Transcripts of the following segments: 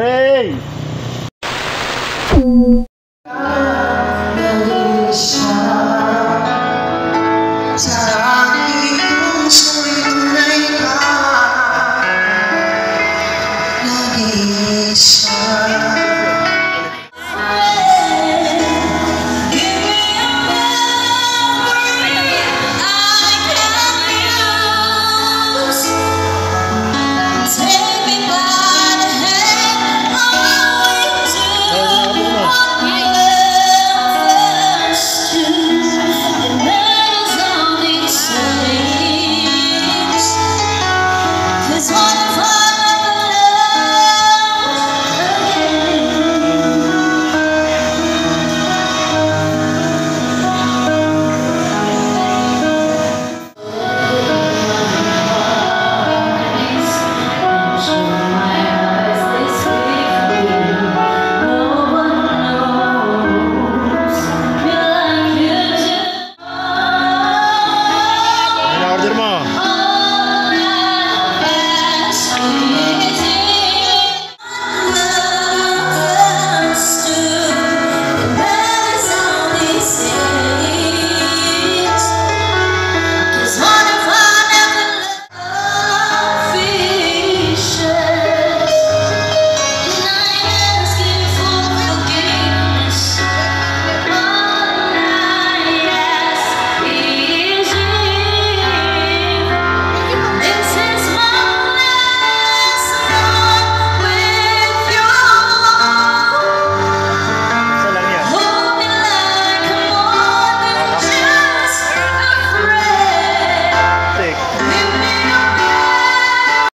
Ray!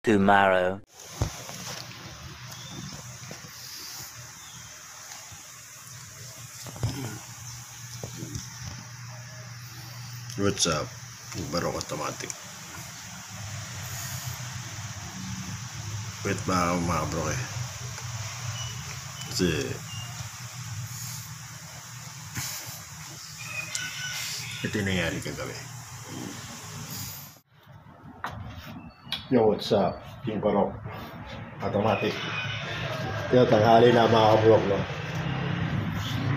Tomorrow. What's up? Barok automatic. Wait ba ako mga bro eh? Kasi ito yung nangyari kagabi. Yo, what's up? Yung barok automatic. Yo, tanghali na mga kabrok, no?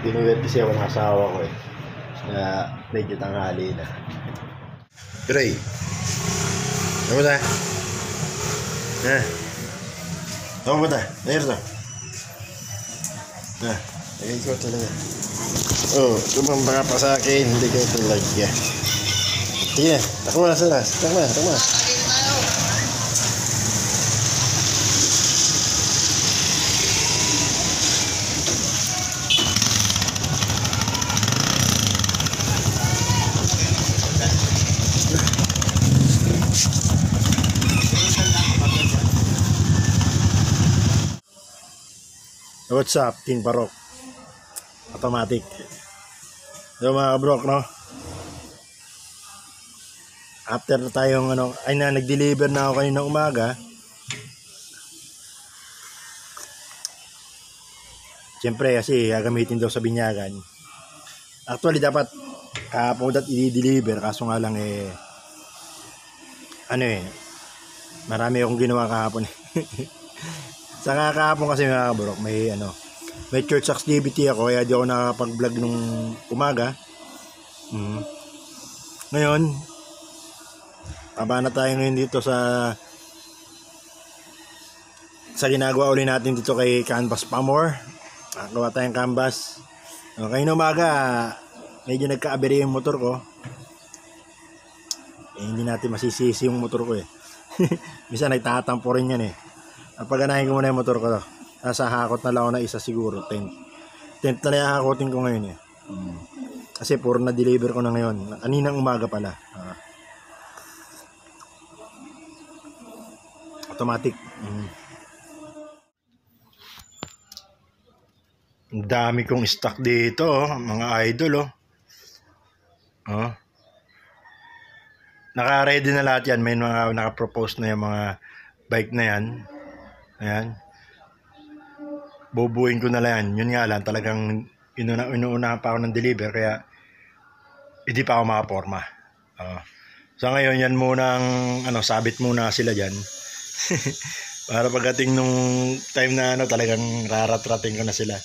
Pinulit kasi ako ng asawa ko eh. Kaya medyo tanghali na. Ray, ano ba? Ano ba? Ayun na. Ayun ko talaga. Oh, tumambaka pa sa akin. Hindi ko talaga. Sige, takbo na sila. Takbo na. What's up, Team Barok automatic. So mga kabrok, no? After na tayong nag-deliver na ako kanina umaga. Siyempre kasi gagamitin daw sa binyagan. Actually dapat kahapon dapat i-deliver, kaso nga lang marami akong ginawa kahapon. Sa kahapon kasi mga kabrok, may church activity ako, kaya di ako nakapag-vlog nung umaga. Ngayon, taba na tayo ngayon dito sa ginagawa ulit natin dito kay Canvas Pamor. Gawa tayong canvas. Kanina umaga, medyo nagka-abere yung motor ko. Hindi natin masisisi yung motor ko eh. Minsan nagtatampo rin yan eh. Napaganahin ko muna yung motor ko. Nasa hakot na lang ako na isa siguro. Tent na lang hakotin ko ngayon eh. Kasi puro na-deliver ko na ngayon. Kaninang umaga pala. Automatic. Ang dami kong stock dito, mga idol. Naka-ready na lahat yan. May mga naka-propose na yung mga bike na yan. Ayan. Bubuin ko na lang yan. Yun nga lang, talagang inuuna pa ako ng deliver, kaya hindi pa ako makaporma. So ngayon, yan munang, sabit muna sila dyan. Para pagdating nung time na ano, talagang rarat-rating ko na sila.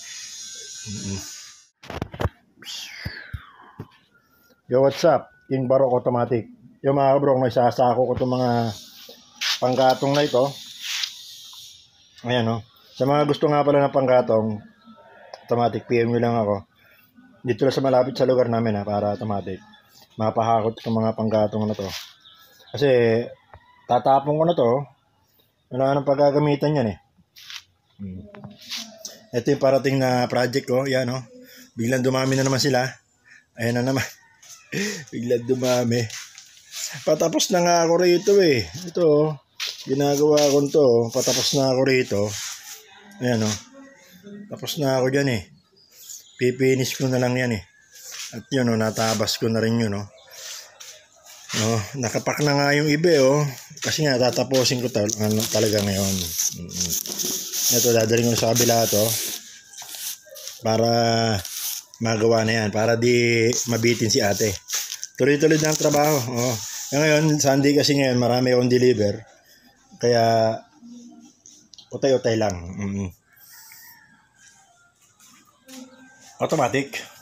Yo, what's up? King Barok Automatic. Yo mga bro, may sasako ko itong mga panggatong na ito. Ayan o. Sa mga gusto nga pala ng panggatong, automatic, PM nyo lang ako. Dito lang sa malapit sa lugar namin para automatic. Mapahakot itong mga panggatong na to. Kasi tatapon ko na to. Wala nang paggagamitan yan Ito yung parating na project ko. Yan Biglang dumami na naman sila. Ayan na naman. Biglang dumami. Patapos na nga ako rito Ito ginagawa ko to. Patapos na ako rito. Ayan Tapos na ako dyan Pipinish ko na lang yan At yun natabas ko na rin yun nakapak na nga yung iba kasi nga tatapusin ko talaga ngayon. Ito dadalhin ko sa kabila to para magawa na yan, para di mabitin si ate. Tuloy-tuloy na ang trabaho. Ngayon Sunday kasi ngayon marami akong deliver kaya utay-utay lang. Automatic.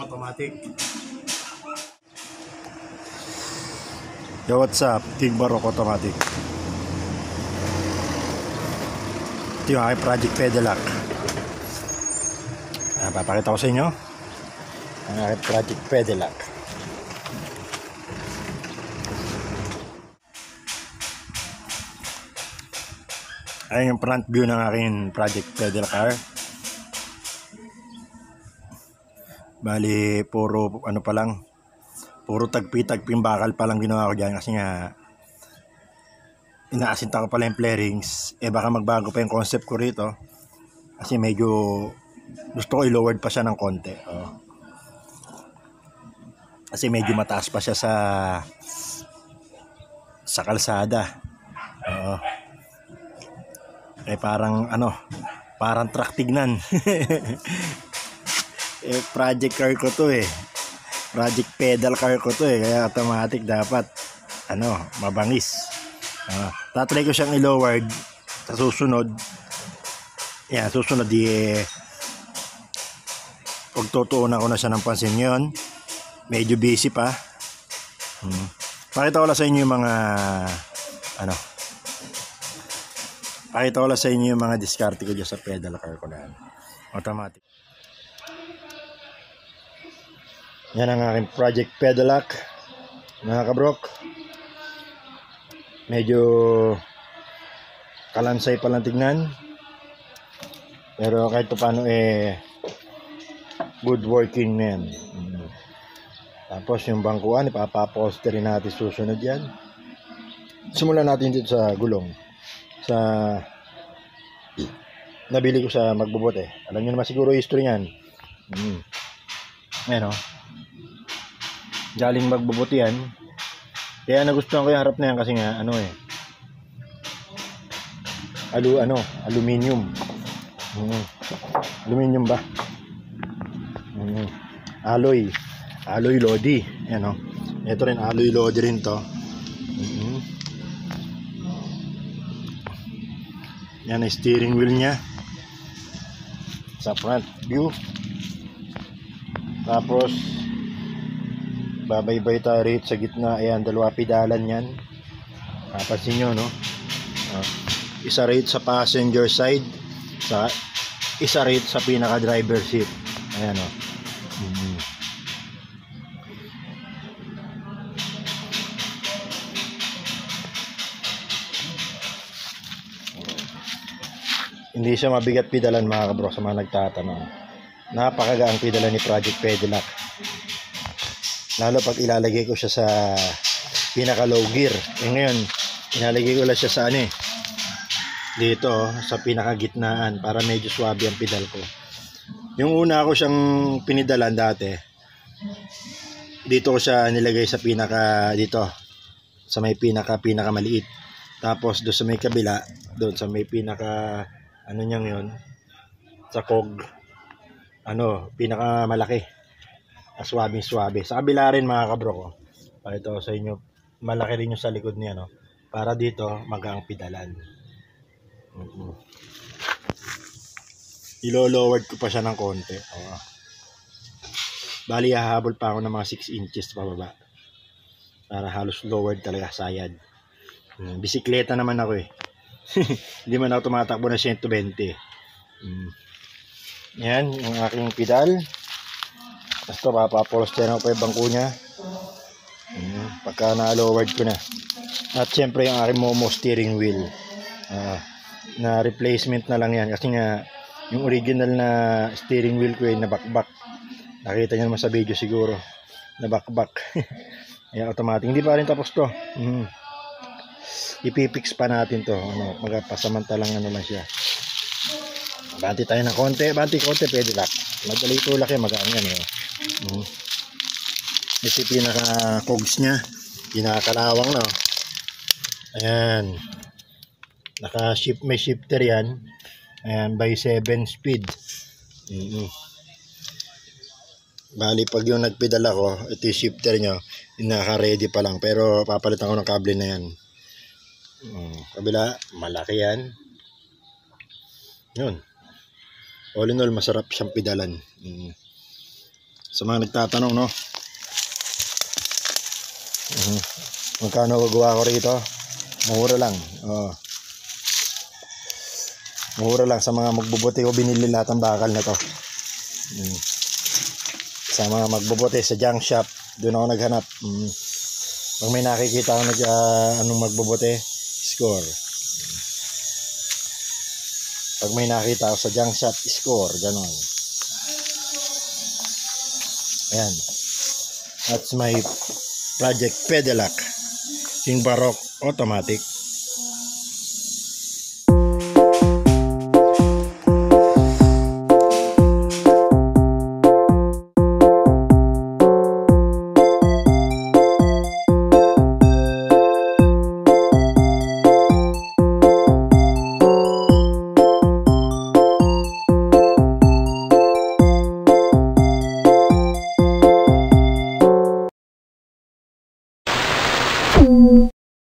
Automatic. Yo, what's up? King Barok Automatic. Ito yung aking project Pedelec. Papakita ko sa inyo ang aking project Pedelec. Ayan yung front view ng aking project Pedelec car. Bali, puro pa lang. Puro tagpi-tagping bakal pa lang ginawa ko dyan kasi nga inaasinta ko pala yung flarings. Baka magbago pa yung concept ko rito. Kasi medyo gusto ko i-lowered pa siya ng konti. Kasi medyo mataas pa siya sa kalsada. Parang truck tignan. Project car ko to project pedal car ko to kaya automatic dapat mabangis. Tatry ko siyang i-lowered sa susunod. Susunod pagtutuunan ko na siya ng pansin yun. Medyo busy pa. Pakita ko lang sa inyo yung mga diskarte ko dyan sa pedal car ko na automatic. Yan ang aking project Pedelec, mga kabrok. Medyo kalansay pa lang tignan, pero kahit paano good working na yan. Tapos yung bangkuan ipapaposterin natin susunod yan. Simulan natin dito sa gulong, sa nabili ko sa Magbubot Alam nyo naman siguro history yan. Ayan galing Magbubot yan. Kaya nagustuhan ko yung harap na yan kasi nga aluminium. Aluminium ba? Alloy Lodi. Ito rin alloy Lodi rin to. Yan ang steering wheel nya sa front view. Tapos babaybay tayo rito sa gitna. Ayan, dalawa pedalan yan. Napansin nyo isa rito sa passenger side, isa rito sa pinaka driver seat. Ayan Hindi siya mabigat pedalan mga kabro sa mga nagtatanong. Napakagaang pedalan ni Project Pedelec. Lalo pag ilalagay ko siya sa pinaka low gear. Ngayon, ilalagay ko lang siya sa dito sa pinaka gitnaan para medyo swabe ang pedal ko. Yung una ko siyang pinidalan dati, dito ko siya nilagay sa pinaka dito sa may pinaka maliit. Tapos doon sa may kabila, doon sa may pinaka niyang yun, sa cog, pinaka malaki. Swabe. Sa kabila rin mga kabro ko. Ito sa inyo, malaki rin yung sa likod niya, no? Para dito, magaang pedalan. Ilo-lowered ko pa siya ng konti. Bali, hahabol pa ako ng mga 6 inches pababa. Para halos lowered talaga, sayad. Bisikleta naman ako eh. Hindi man ako tumatakbo na 120. Yan, yung aking pedal. Basta papapolster ako pa yung bangko niya. Pagka na-lowered ko na. At syempre yung aking Momo steering wheel. Na replacement na lang yan. Kasi nga, yung original na steering wheel ko ay nabakbak. Nakita nyo naman sa video siguro. Nabakbak. Ayan, automatic. Hindi pa rin tapos to. Ipipix pa natin to. Magpasamantalang lang siya. Banti tayo ng konti. Konti, pwede lang. Madali tulak yan. Magaan yan. Ito pinaka-cogs niya. Pinakalawang na. Ayan. May shifter yan. Ayan, by 7 speed. Bali, pag yung nagpedal ako, ito yung shifter nyo, naka-ready pa lang. Pero papalitan ko ng kable na yan. Kabila, malaki yan. Yun. All in all, masarap siyang pedalan. Sa mga nagtatanong, no? Magkano gagawa ko rito? Mura lang. Mura lang sa mga magbubuti ko, binili lahat ng bakal na to. Sa mga magbubuti sa junk shop, doon ako naghanap. Pag may nakikita ako anong magbubuti, score. Pag may nakita ako sa junk shop, score, ganon. Ayan. That's my Project Pedelec King Baroque automatic.